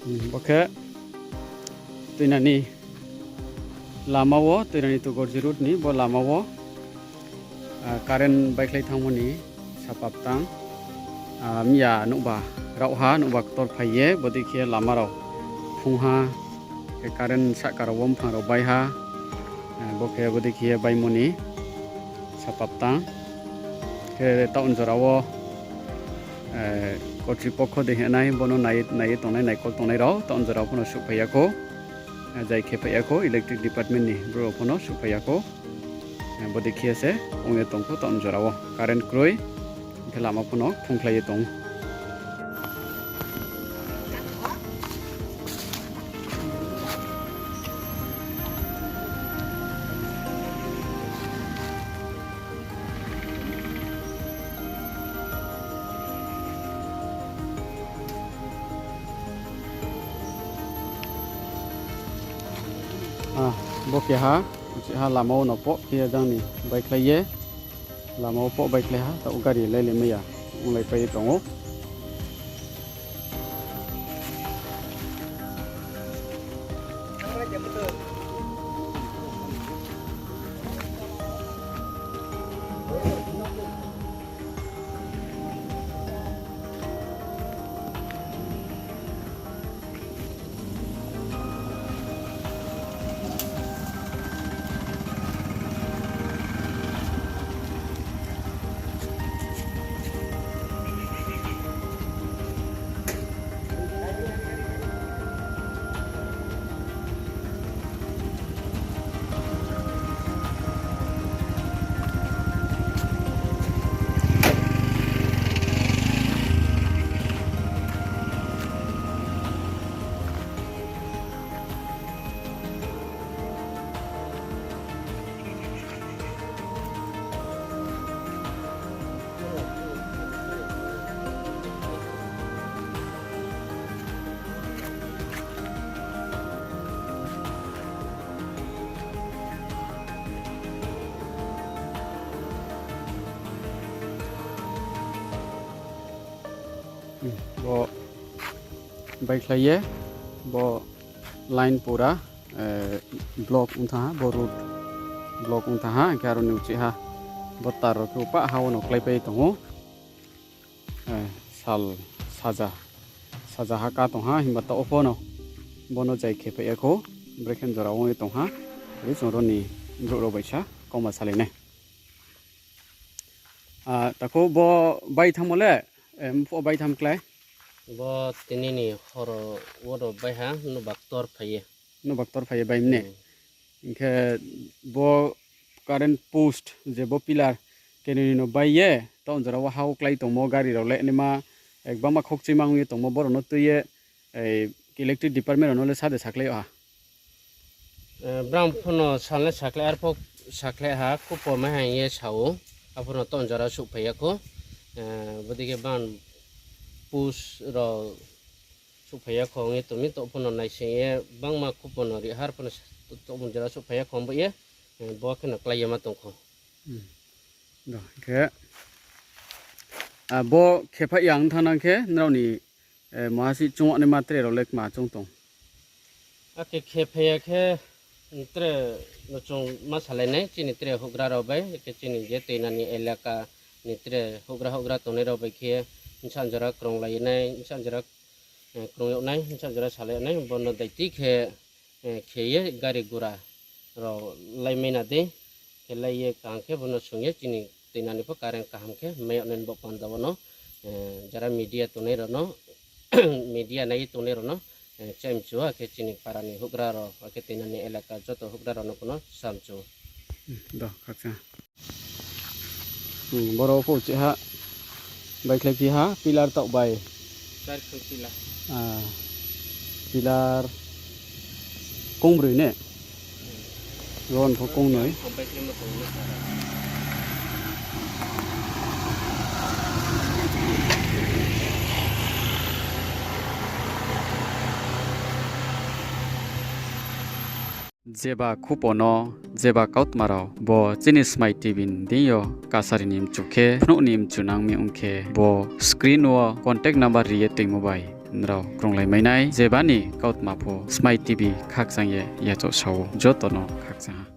Oke, tuina ni lama wo tuina ni tu gorji road ni bo lama wo karen bike lai thang ni sapap tang miya nukba rauha nukba tor phaiye bodi khie lama rau phungha ke karen sa karawom phang rau bai ha bo khe bodi khie bai moni sapap tang ke taun jorawo কর্তৃপক্ষ দেখে নাই বনো নাই তংনাই নাইকল তংনাই রাও তাউন জরাও ফনো সুফাইয়াকো যাই খেফাইয়াকো ইলেকট্রিক ডিপার্টমেন্টনি ব্রো ফনো সুফাইয়াকো বো দেখি আছে ওনে তংকো তাউন জরাও কারেন্ট ক্রয় লামা ফনো খুंख्लायै दं bokeh ha lamau no po kia jang ni bike lai ye lamau po bike lai ha ta gari lai le meya ulai pai tongo bo bike lai ye bo line pura block untha bo road block untha ha karo ni uchi ha bo tar ko pa ha no klai pai tongo sal saja ha ka tong ha himba to opono bono jai khe pai ko brekhen jora oi tong ha ri choro ni bro ro baisa koma sale ne tako bo bai thamole po bai tham klai bo tini ni horo wodo bai ha no baktor phaye bai mne inke bo current post je bo pillar keni no bai ye ton jara wa hau klai tong mo gari ro le ni ma ekba ma khokchi mangi tong mo bor no tuye electric department no le sade saklai ha bram phono salne saklai ha kupo ma ha ye sao aphono ton jara su phaye ko bodige ban push ro supaya khonge tumi to phono nai se bangma kupon ri har phono to mun jara supaya khombo ye bo khna klai ma tong kho do ke bo khepa yang thanang ke nroni mahasi chung ne matre ro lek ma chung tong ake khepaya khe tre no chung ma sale ne chini tre hogra ro bai ke chini je teina ni elaka ni tre hogra to ne ro bai khe insan jara krong lai nai insan jara krong yo nai insan jara sale nai bono dai ti khe ye gari gura ro lai mena de ke lai ye kang khe bono sungye chini teina ni pho karen kaham khe me nen bo pan da bono jara media to ne ro no media nai to ne ro no chem chua ke chini parani hogra ro ke teina ni elaka joto hogra ro no kono samchu do khaksa boro pho che ha bai klai ki ha pilar tok bai char khutila pilar kong brui ne ron pho kong noi jeba khupono jeba kautmarao bo chinis mai tibin diyo kasarinim chukhe phno nim chunang mi ungkhe bo screen wo contact number riye ting mobile nrao kronglai mainai jebani kaut mapo smai tv khak sang ye ya cho sau jotono khak sang